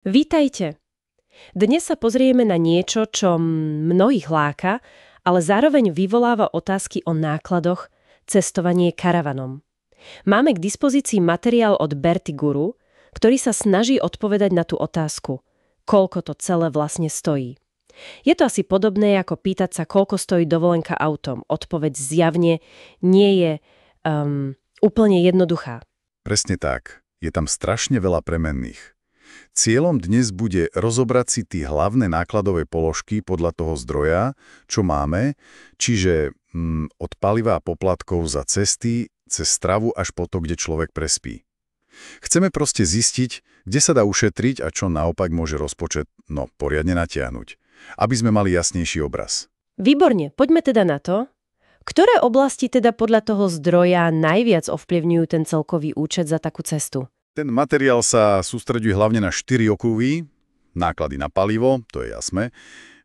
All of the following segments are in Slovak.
Vítajte. Dnes sa pozrieme na niečo, čo mnohých láka, ale zároveň vyvoláva otázky o nákladoch, cestovanie karavanom. Máme k dispozícii materiál od Berty Guru, ktorý sa snaží odpovedať na tú otázku, koľko to celé vlastne stojí. Je to asi podobné, ako pýtať sa, koľko stojí dovolenka autom. Odpoveď zjavne nie je úplne jednoduchá. Presne tak. Je tam strašne veľa premenných. Cieľom dnes bude rozobrať si tie hlavné nákladové položky podľa toho zdroja, čo máme, čiže od paliva a poplatkov za cesty, cez stravu až po to, kde človek prespí. Chceme proste zistiť, kde sa dá ušetriť a čo naopak môže rozpočet poriadne natiahnuť, aby sme mali jasnejší obraz. Výborne, poďme teda na to. Ktoré oblasti teda podľa toho zdroja najviac ovplyvňujú ten celkový účet za takú cestu? Ten materiál sa sústreďuje hlavne na 4 okruhy, náklady na palivo, to je jasné,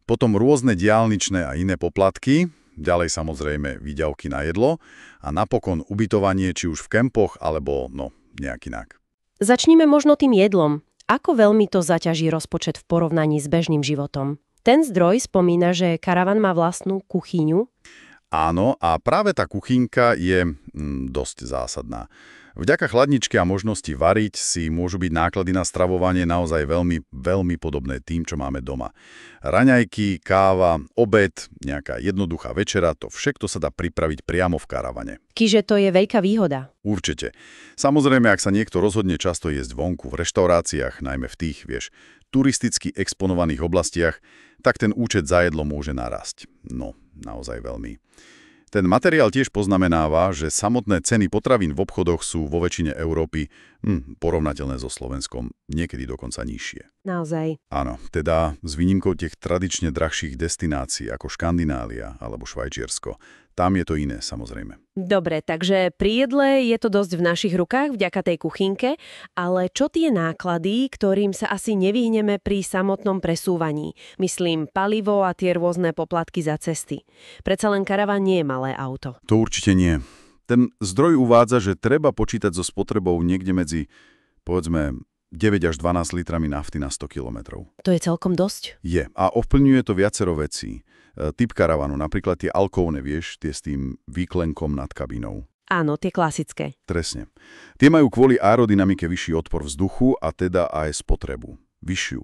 potom rôzne diaľničné a iné poplatky, ďalej samozrejme výdavky na jedlo a napokon ubytovanie či už v kempoch alebo nejak inak. Začnime možno tým jedlom. Ako veľmi to zaťaží rozpočet v porovnaní s bežným životom? Ten zdroj spomína, že karavan má vlastnú kuchyňu. Áno, a práve tá kuchynka je dosť zásadná. Vďaka chladničke a možnosti variť si môžu byť náklady na stravovanie naozaj veľmi, veľmi podobné tým, čo máme doma. Raňajky, káva, obed, nejaká jednoduchá večera, to všetko sa dá pripraviť priamo v karavane. Čiže to je veľká výhoda. Určite. Samozrejme, ak sa niekto rozhodne často jesť vonku v reštauráciách, najmä v tých, turisticky exponovaných oblastiach, tak ten účet za jedlo môže narásť. Naozaj veľmi. Ten materiál tiež poznamenáva, že samotné ceny potravín v obchodoch sú vo väčšine Európy porovnateľné so Slovenskom, niekedy dokonca nižšie. Naozaj. Áno, teda s výnimkou tých tradične drahších destinácií ako Škandinália alebo Švajčiarsko. Tam je to iné, samozrejme. Dobre, takže pri jedle je to dosť v našich rukách vďaka tej kuchynke, ale čo tie náklady, ktorým sa asi nevyhneme pri samotnom presúvaní? Myslím, palivo a tie rôzne poplatky za cesty. Predsa len karavan nie je malé auto. To určite nie. Ten zdroj uvádza, že treba počítať so spotrebou niekde medzi, povedzme, 9 až 12 litrami nafty na 100 kilometrov. To je celkom dosť? Je. A ovplyvňuje to viacero vecí. Typ karavanu, napríklad tie alkóvne, tie s tým výklenkom nad kabinou. Áno, tie klasické. Presne. Tie majú kvôli aerodynamike vyšší odpor vzduchu a teda aj spotrebu. Vyššiu.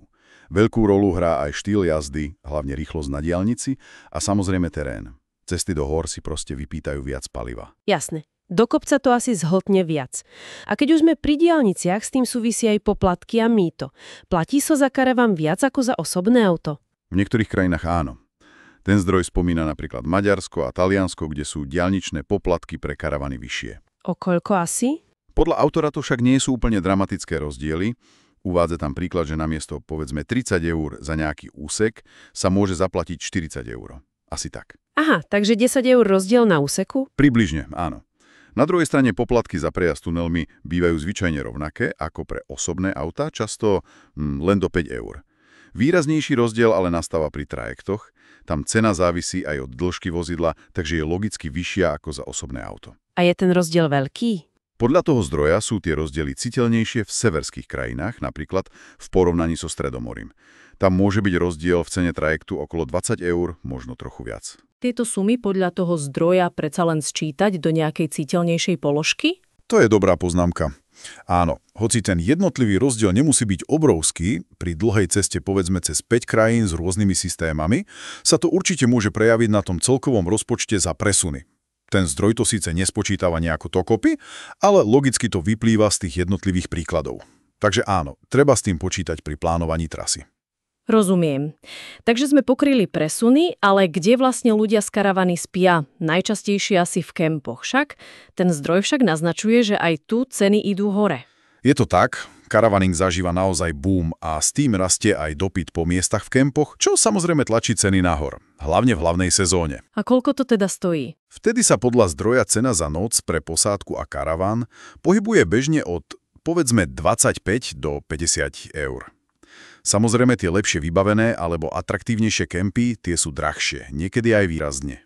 Veľkú rolu hrá aj štýl jazdy, hlavne rýchlosť na diaľnici a samozrejme terén. Cesty do hôr si proste vypýtajú viac paliva. Jasne. Do kopca to asi zhltne viac. A keď už sme pri diaľniciach, s tým súvisí aj poplatky a mýto. Platí sa za karavan viac ako za osobné auto? V niektorých krajinách áno. Ten zdroj spomína napríklad Maďarsko a Taliansko, kde sú diaľničné poplatky pre karavany vyššie. O koľko asi? Podľa autora to však nie sú úplne dramatické rozdiely. Uvádza tam príklad, že namiesto povedzme 30 eur za nejaký úsek sa môže zaplatiť 40 eur. Asi tak. Aha, takže 10 eur rozdiel na úseku? Približne, áno. Na druhej strane poplatky za prejazd tunelmi bývajú zvyčajne rovnaké ako pre osobné autá, často len do 5 eur. Výraznejší rozdiel ale nastáva pri trajektoch. Tam cena závisí aj od dĺžky vozidla, takže je logicky vyššia ako za osobné auto. A je ten rozdiel veľký? Podľa toho zdroja sú tie rozdiely citeľnejšie v severských krajinách, napríklad v porovnaní so Stredomorím. Tam môže byť rozdiel v cene trajektu okolo 20 eur, možno trochu viac. Tieto sumy podľa toho zdroja predsa len sčítať do nejakej citeľnejšej položky? To je dobrá poznámka. Áno, hoci ten jednotlivý rozdiel nemusí byť obrovský, pri dlhej ceste povedzme cez 5 krajín s rôznymi systémami, sa to určite môže prejaviť na tom celkovom rozpočte za presuny. Ten zdroj to síce nespočítava nejako dokopy, ale logicky to vyplýva z tých jednotlivých príkladov. Takže áno, treba s tým počítať pri plánovaní trasy. Rozumiem. Takže sme pokryli presuny, ale kde vlastne ľudia z karavany spia? Najčastejšie asi v kempoch. Ten zdroj však naznačuje, že aj tu ceny idú hore. Je to tak, karavaning zažíva naozaj boom a s tým rastie aj dopyt po miestach v kempoch, čo samozrejme tlačí ceny nahor, hlavne v hlavnej sezóne. A koľko to teda stojí? Vtedy sa podľa zdroja cena za noc pre posádku a karavan pohybuje bežne od povedzme 25 do 50 eur. Samozrejme tie lepšie vybavené alebo atraktívnejšie kempy, tie sú drahšie, niekedy aj výrazne.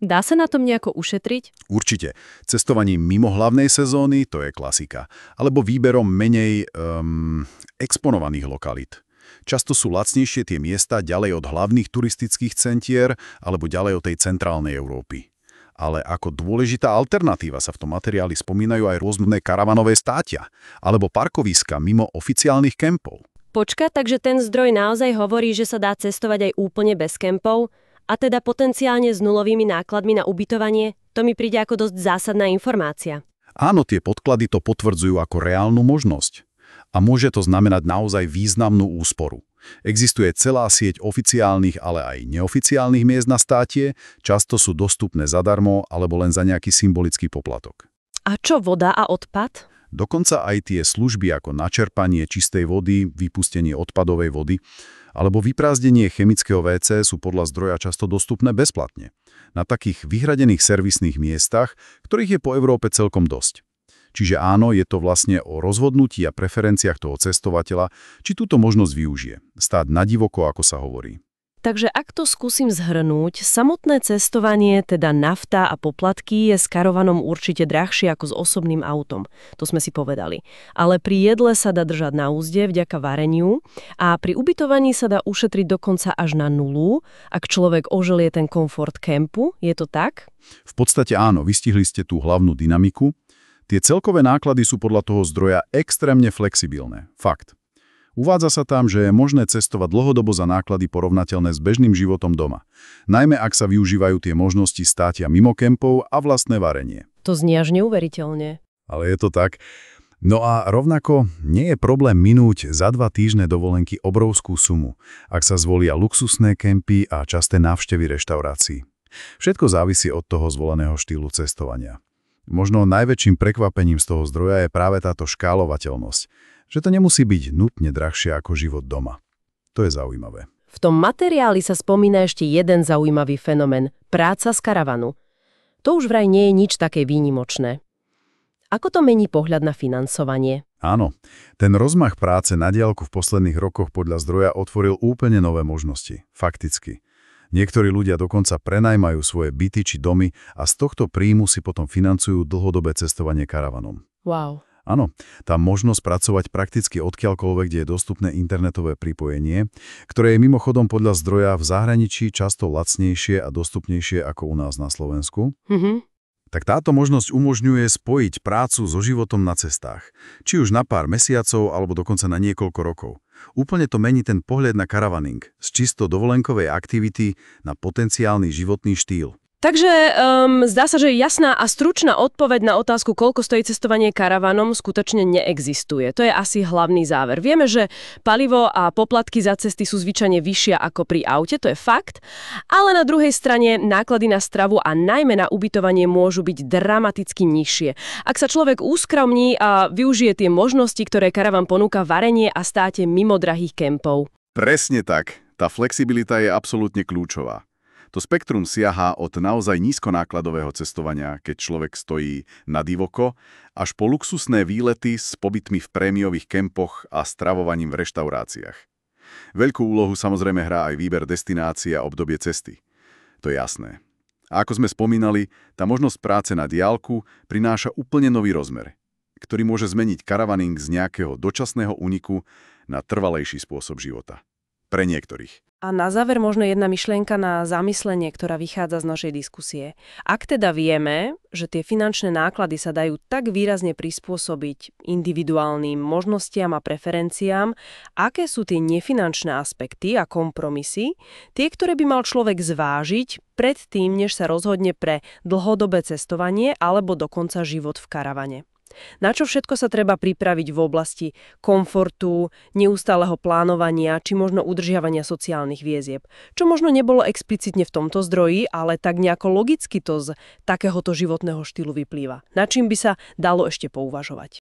Dá sa na tom nejako ušetriť? Určite. Cestovaním mimo hlavnej sezóny, to je klasika. Alebo výberom menej exponovaných lokalít. Často sú lacnejšie tie miesta ďalej od hlavných turistických centier alebo ďalej od tej centrálnej Európy. Ale ako dôležitá alternatíva sa v tom materiáli spomínajú aj rôzne karavanové státia alebo parkoviska mimo oficiálnych kempov. Počka, takže ten zdroj naozaj hovorí, že sa dá cestovať aj úplne bez kempov? A teda potenciálne s nulovými nákladmi na ubytovanie? To mi príde ako dosť zásadná informácia. Áno, tie podklady to potvrdzujú ako reálnu možnosť. A môže to znamenať naozaj významnú úsporu. Existuje celá sieť oficiálnych, ale aj neoficiálnych miest na státie, často sú dostupné zadarmo alebo len za nejaký symbolický poplatok. A čo voda a odpad? Dokonca aj tie služby ako načerpanie čistej vody, vypustenie odpadovej vody alebo vyprázdnenie chemického WC sú podľa zdroja často dostupné bezplatne. Na takých vyhradených servisných miestach, ktorých je po Európe celkom dosť. Čiže áno, je to vlastne o rozhodnutí a preferenciách toho cestovateľa, či túto možnosť využije. Stáť na divoko, ako sa hovorí. Takže ak to skúsim zhrnúť, samotné cestovanie, teda nafta a poplatky, je s karavanom určite drahšie ako s osobným autom. To sme si povedali. Ale pri jedle sa dá držať na úzde vďaka vareniu a pri ubytovaní sa dá ušetriť dokonca až na nulu, ak človek oželie ten komfort kempu. Je to tak? V podstate áno, vystihli ste tú hlavnú dynamiku. Tie celkové náklady sú podľa toho zdroja extrémne flexibilné. Fakt. Uvádza sa tam, že je možné cestovať dlhodobo za náklady porovnateľné s bežným životom doma. Najmä ak sa využívajú tie možnosti státia mimo kempov a vlastné varenie. To znie až neuveriteľne. Ale je to tak. No a rovnako nie je problém minúť za 2 týždne dovolenky obrovskú sumu, ak sa zvolia luxusné kempy a časté návštevy reštaurácií. Všetko závisí od toho zvoleného štýlu cestovania. Možno najväčším prekvapením z toho zdroja je práve táto škálovateľnosť, že to nemusí byť nutne drahšie ako život doma. To je zaujímavé. V tom materiáli sa spomína ešte jeden zaujímavý fenomén – práca z karavanu. To už vraj nie je nič také výnimočné. Ako to mení pohľad na financovanie? Áno, ten rozmach práce na diaľku v posledných rokoch podľa zdroja otvoril úplne nové možnosti. Fakticky. Niektorí ľudia dokonca prenajmajú svoje byty či domy a z tohto príjmu si potom financujú dlhodobé cestovanie karavanom. Wow. Áno, tá možnosť pracovať prakticky odkiaľkoľvek, kde je dostupné internetové pripojenie, ktoré je mimochodom podľa zdroja v zahraničí často lacnejšie a dostupnejšie ako u nás na Slovensku. Tak táto možnosť umožňuje spojiť prácu so životom na cestách, či už na pár mesiacov alebo dokonca na niekoľko rokov. Úplne to mení ten pohľad na karavaning z čisto dovolenkovej aktivity na potenciálny životný štýl. Takže zdá sa, že jasná a stručná odpoveď na otázku, koľko stojí cestovanie karavanom, skutočne neexistuje. To je asi hlavný záver. Vieme, že palivo a poplatky za cesty sú zvyčajne vyššie ako pri aute, to je fakt, ale na druhej strane náklady na stravu a najmä na ubytovanie môžu byť dramaticky nižšie. Ak sa človek úskromní a využije tie možnosti, ktoré karavan ponúka, varenie a státe mimo drahých kempov. Presne tak. Tá flexibilita je absolútne kľúčová. To spektrum siaha od naozaj nízkonákladového cestovania, keď človek stojí na divoko, až po luxusné výlety s pobytmi v prémiových kempoch a stravovaním v reštauráciách. Veľkú úlohu samozrejme hrá aj výber destinácie a obdobie cesty. To je jasné. A ako sme spomínali, tá možnosť práce na diaľku prináša úplne nový rozmer, ktorý môže zmeniť karavaning z nejakého dočasného úniku na trvalejší spôsob života. Pre niektorých. A na záver možno jedna myšlienka na zamyslenie, ktorá vychádza z našej diskusie. Ak teda vieme, že tie finančné náklady sa dajú tak výrazne prispôsobiť individuálnym možnostiam a preferenciám, aké sú tie nefinančné aspekty a kompromisy, tie, ktoré by mal človek zvážiť predtým, než sa rozhodne pre dlhodobé cestovanie alebo dokonca život v karavane. Na čo všetko sa treba pripraviť v oblasti komfortu, neustáleho plánovania či možno udržiavania sociálnych väzieb. Čo možno nebolo explicitne v tomto zdroji, ale tak nejako logicky to z takéhoto životného štýlu vyplýva. Na čím by sa dalo ešte pouvažovať?